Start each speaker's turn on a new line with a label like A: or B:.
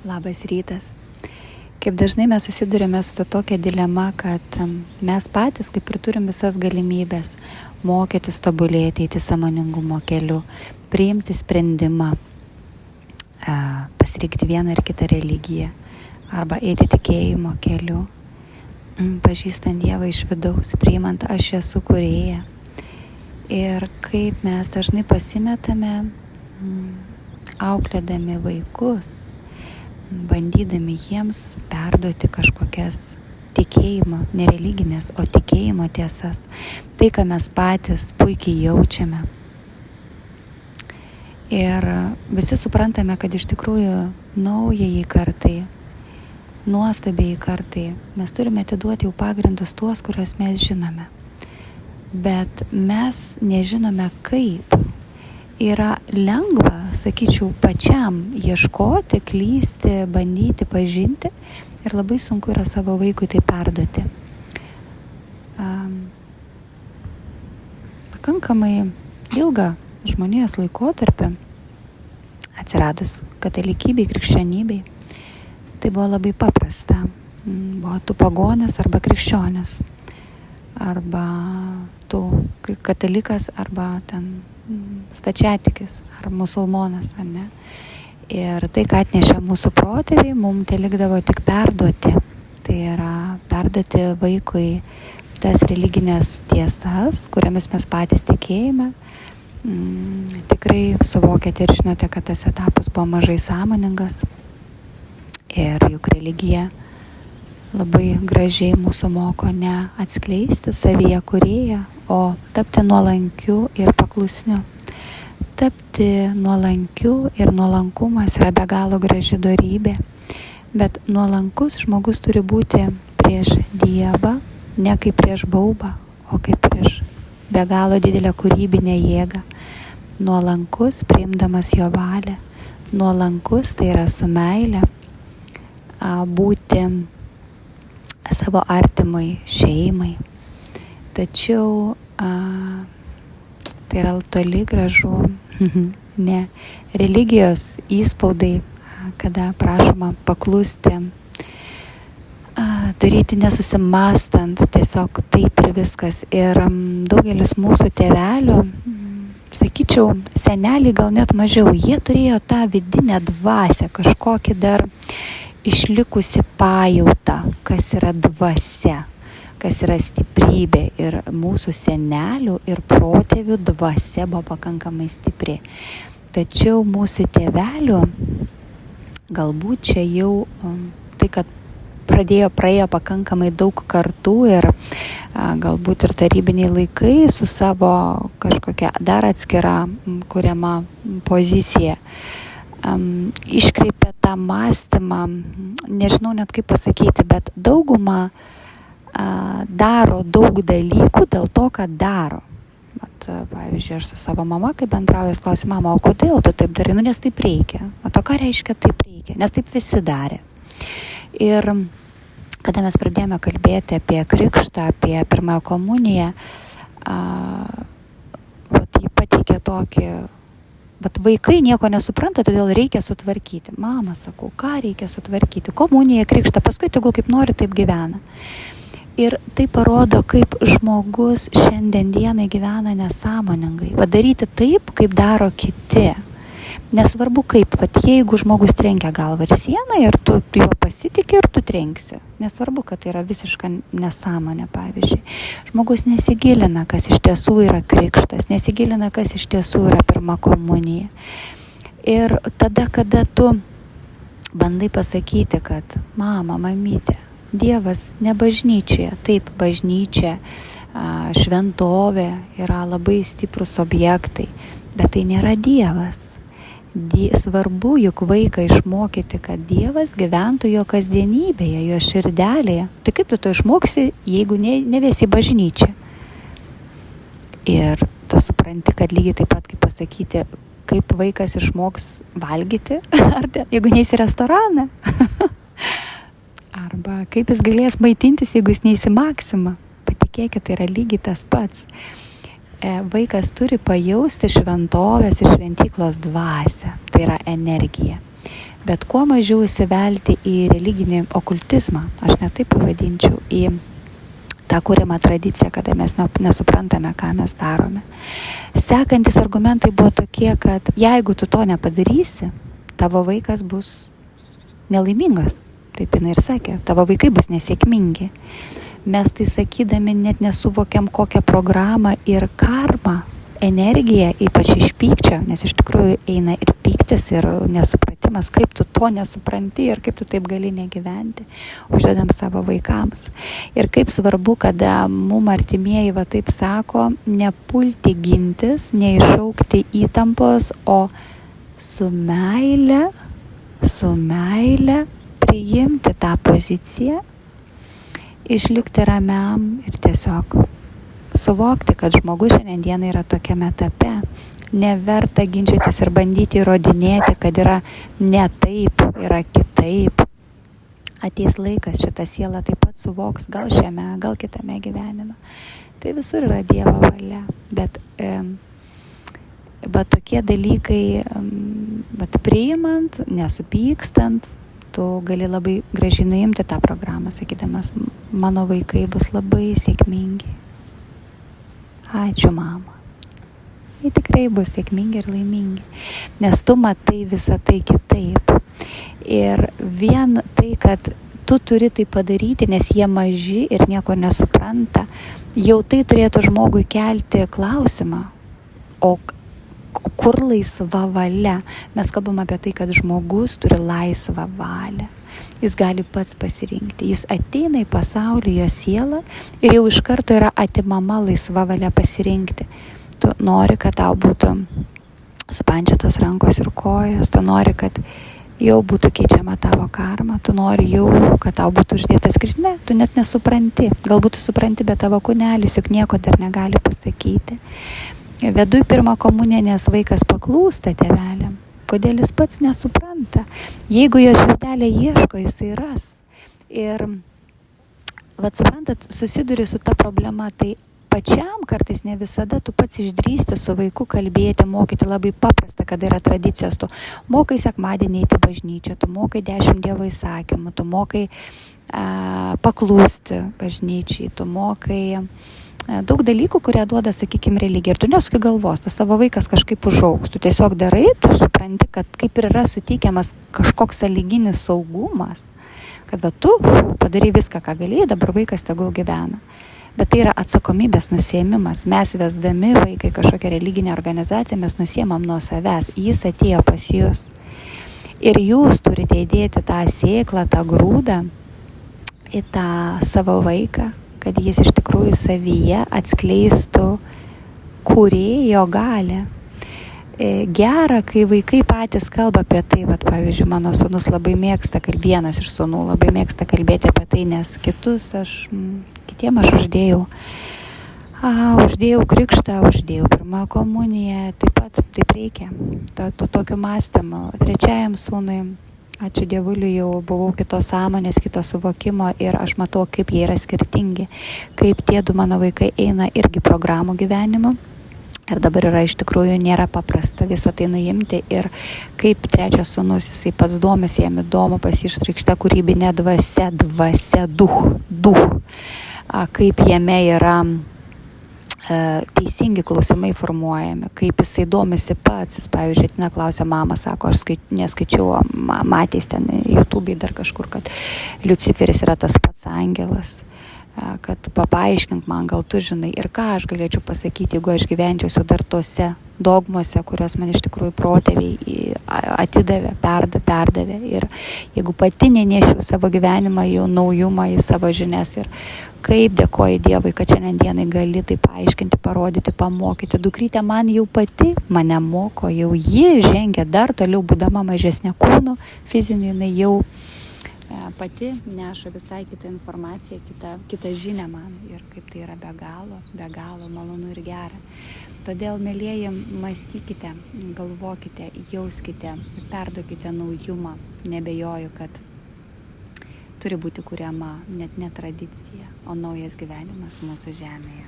A: Labas rytas. Kaip dažnai mes susidurime su tokia dilema, kad mes patys kaip ir turim visas galimybės mokytis, tobulėti, eiti sąmoningumo keliu, priimti sprendimą, pasirinkti vieną ar kitą religiją arba eiti tikėjimo keliu, pažįstant Dievą iš vidaus, priimant aš esu kūrėja. Ir kaip mes dažnai pasimetame auklėdami vaikus, bandydami jiems perduoti kažkokias tikėjimo, ne religinės, o tikėjimo tiesas. Tai, ką mes patys puikiai jaučiame. Ir visi suprantame, kad iš tikrųjų naujai kartai, nuostabiai kartai, mes turime atiduoti jau pagrindus tuos, kuriuos mes žinome. Bet mes nežinome kaip. Yra lengva, sakyčiau, pačiam ieškoti, klysti, bandyti, pažinti ir labai sunku yra savo vaikui tai perduoti. Pakankamai ilgą žmonijos laikotarpį atsiradus katalikybei, krikščionybei, tai buvo labai paprasta. Buvo tu pagonis arba krikščionis, arba tu katalikas arba ten stačiatikis ar musulmonas, ar ne. Ir tai, ką atnešė mūsų protėviai, mums tai likdavo tik perduoti. Tai yra perduoti vaikui tas religinės tiesas, kuriamis mes patys tikėjime. Tikrai suvokėte ir žinote, kad tas etapas buvo mažai sąmoningas. Ir juk religija labai gražiai mūsų moko ne atskleisti savyje kūrėją, o tapti nuolankiu ir paklusniu. Tapti nuolankiu ir nuolankumas yra be galo graži dorybė, bet nuolankus žmogus turi būti prieš Dievą, ne kaip prieš baubą, o kaip prieš be galo didelę kūrybinę jėgą. Nuolankus priimdamas jo valią, nuolankus tai yra su meile būti savo artimui, šeimai. Tačiau tai yra toli gražu ne religijos įspaudai, kada prašoma paklusti, daryti nesusimastant, tiesiog taip ir viskas. Ir daugelis mūsų tėvelių, sakyčiau, seneliai gal net mažiau, jie turėjo tą vidinę dvasią, kažkokį dar išlikusi pajautą, kas yra dvasia, kas yra stiprybė. Ir mūsų senelių ir protėvių dvasia buvo pakankamai stipri. Tačiau mūsų tėvelių galbūt čia jau tai, kad praėjo pakankamai daug kartų ir galbūt ir tarybiniai laikai su savo kažkokia dar atskira kuriama pozicija iškreipia tą mąstymą, nežinau net kaip pasakyti, bet dauguma daro daug dalykų dėl to, kad daro. Pavyzdžiui, aš su savo mama, kai bendrauju, klausiu, mama, o kodėl tu taip darai? Nes taip reikia. O to ką reiškia taip reikia? Nes taip visi darė. Ir kada mes pradėjome kalbėti apie krikštą, apie pirmąją komuniją, jį pateikė tokį, bet vaikai nieko nesupranta, todėl reikia sutvarkyti. Mama, sakau, ką reikia sutvarkyti? Komuniją, krikštą, paskui tegul kaip nori, taip gyvena. Ir tai parodo, kaip žmogus šiandien dienai gyvena nesąmoningai. Daryti taip, kaip daro kiti. Nesvarbu kaip, jeigu žmogus trenkia galvą ir sieną ir tu juo pasitiki ir tu trenksi. Nesvarbu, kad tai yra visiška nesąmonė, pavyzdžiui. Žmogus nesigilina, kas iš tiesų yra krikštas, nesigilina, kas iš tiesų yra pirma komunija. Ir tada, kada tu bandai pasakyti, kad mama, mamytė, Dievas ne bažnyčioje, taip bažnyčia, šventovė yra labai stiprus objektai, bet tai nėra Dievas. Svarbu juk vaiką išmokyti, kad Dievas gyventų jo kasdienybėje, jo širdelėje. Tai kaip tu to išmoksi, jeigu nevesi bažnyčią? Ir tu supranti, kad lygiai taip pat kaip pasakyti, kaip vaikas išmoks valgyti, ar jeigu neisi į restoraną. Arba kaip jis galės maitintis, jeigu jis neįsi Maksimą. Patikėkit, tai yra lygiai tas pats. Vaikas turi pajausti šventovės ir šventyklos dvasią. Tai yra energija. bet kuo mažiau įsivelti į religinį okultizmą, aš net taip pavadinčiau, į tą kūrimą tradiciją, kada mes nesuprantame, ką mes darome. Sekantis argumentai buvo tokie, kad jeigu tu to nepadarysi, tavo vaikas bus nelaimingas. Taip jinai ir sakė, tavo vaikai bus nesėkmingi. Mes tai sakydami net nesuvokiam kokią programą ir karmą, energiją, ypač iš pykčio, nes iš tikrųjų eina ir pyktis, ir nesupratimas, kaip tu to nesupranti ir kaip tu taip gali negyventi, uždedam savo vaikams. Ir kaip svarbu, kada mum artimieji va taip sako, nepulti gintis, neišaukti įtampos, o su meile priimti tą poziciją, išlikti ramiam ir tiesiog suvokti, kad žmogus šiandien yra tokiame etape. Neverta ginčytis ir bandyti įrodinėti, kad yra ne taip, yra kitaip. Ateis laikas, šita siela taip pat suvoks, gal šiame, gal kitame gyvenime. Tai visur yra Dievo valia. Bet tokie dalykai, priimant, nesupykstant, tu gali labai gražiai nuimti tą programą, sakydamas, mano vaikai bus labai sėkmingi. Ačiū, mama. Jie tikrai bus sėkmingi ir laimingi, nes tu matai visą tai kitaip. Ir vien tai, kad tu turi tai padaryti, nes jie maži ir nieko nesupranta, jau tai turėtų žmogui kelti klausimą, o kur laisva valia? Mes kalbam apie tai, kad žmogus turi laisvą valią. Jis gali pats pasirinkti. Jis ateina į pasaulį, jo sielą, ir jau iš karto yra atimama laisva valia pasirinkti. Tu nori, kad tau būtų supančiotos rankos ir kojos, tu nori, kad jau būtų keičiama tavo karma, tu nori jau, kad tau būtų uždėtas kryžius. Ne, tu net nesupranti. Galbūt tu supranti, bet tavo kūnelis juk nieko dar negali pasakyti. Vedu į pirmą komuniją, nes vaikas paklūsta tėveliam. Kodėl jis pats nesupranta? Jeigu jo širdelė ieško, jisai ras. Ir, suprantat, susiduri su ta problema, tai pačiam kartais ne visada tu pats išdrįsti su vaiku kalbėti, mokyti labai paprasta, kada yra tradicijos. Tu mokai sekmadienį eiti bažnyčią, tu mokai 10 Dievo įsakymų, tu mokai paklūsti bažnyčiai, tu mokai daug dalykų, kurie duoda, sakykime, religija. Ir tu nesuki galvos, tas tavo vaikas kažkaip užaugs. Tu tiesiog darai, tu supranti, kad kaip ir yra suteikiamas kažkoks sąlyginis saugumas, kad tu padarai viską, ką galėjai, dabar vaikas tegul gyvena. Bet tai yra atsakomybės nusiėmimas. Mes vesdami vaikai kažkokią religinę organizaciją, mes nusiėmam nuo savęs. Jis atėjo pas jūs. Ir jūs turite įdėti tą sėklą, tą grūdą į tą savo vaiką, kad jis iš tikrųjų savyje atskleistų kūrėjo galią. Gera, kai vaikai patys kalba apie tai, pavyzdžiui, mano sūnus labai mėgsta, vienas iš sūnų labai mėgsta kalbėti apie tai, nes kitiem aš uždėjau krikštą, uždėjau pirmą komuniją, taip reikia, tokio mąstymo. Trečiajam sūnui, ačiū Dievuliui, jau buvau kitos sąmonės, kitos suvokimo ir aš matau, kaip jie yra skirtingi, kaip tie du mano vaikai eina irgi programų gyvenimo. Ir dabar yra iš tikrųjų nėra paprasta visą tai nuimti ir kaip trečias sūnus, jisai pats domisi, jam įdomu, pas jį išreikšta kūrybinė dvasia, duch, kaip jame yra teisingi klausimai formuojami, kaip jisai domisi pats. Jis, pavyzdžiui, atina klausia, mama sako, aš neskaičiau, matęs ten YouTube'ai dar kažkur, kad Liuciferis yra tas pats angelas, kad paaiškink man, gal tu žinai, ir ką aš galėčiau pasakyti, jeigu aš gyvenčiausiu dar tose dogmose, kurios man iš tikrųjų protėviai atidavė, perdavė. Ir jeigu pati nenešiu savo gyvenimą, jau naujumą į savo žinias, ir kaip dėkoju Dievui, kad šiandienai gali tai paaiškinti, parodyti, pamokyti. Dukrytė man jau pati mane moko, jau ji žengia dar toliau, būdama mažesnė kūnu fiziniu, jinai jau pati neša visai kitą informaciją, kitą žinią man, ir kaip tai yra be galo malonu ir gera. Todėl, mielieji, mąstykite, galvokite, jauskite, perduokite naujumą. Nebejoju, kad turi būti kuriama net ne tradicija, o naujas gyvenimas mūsų žemėje.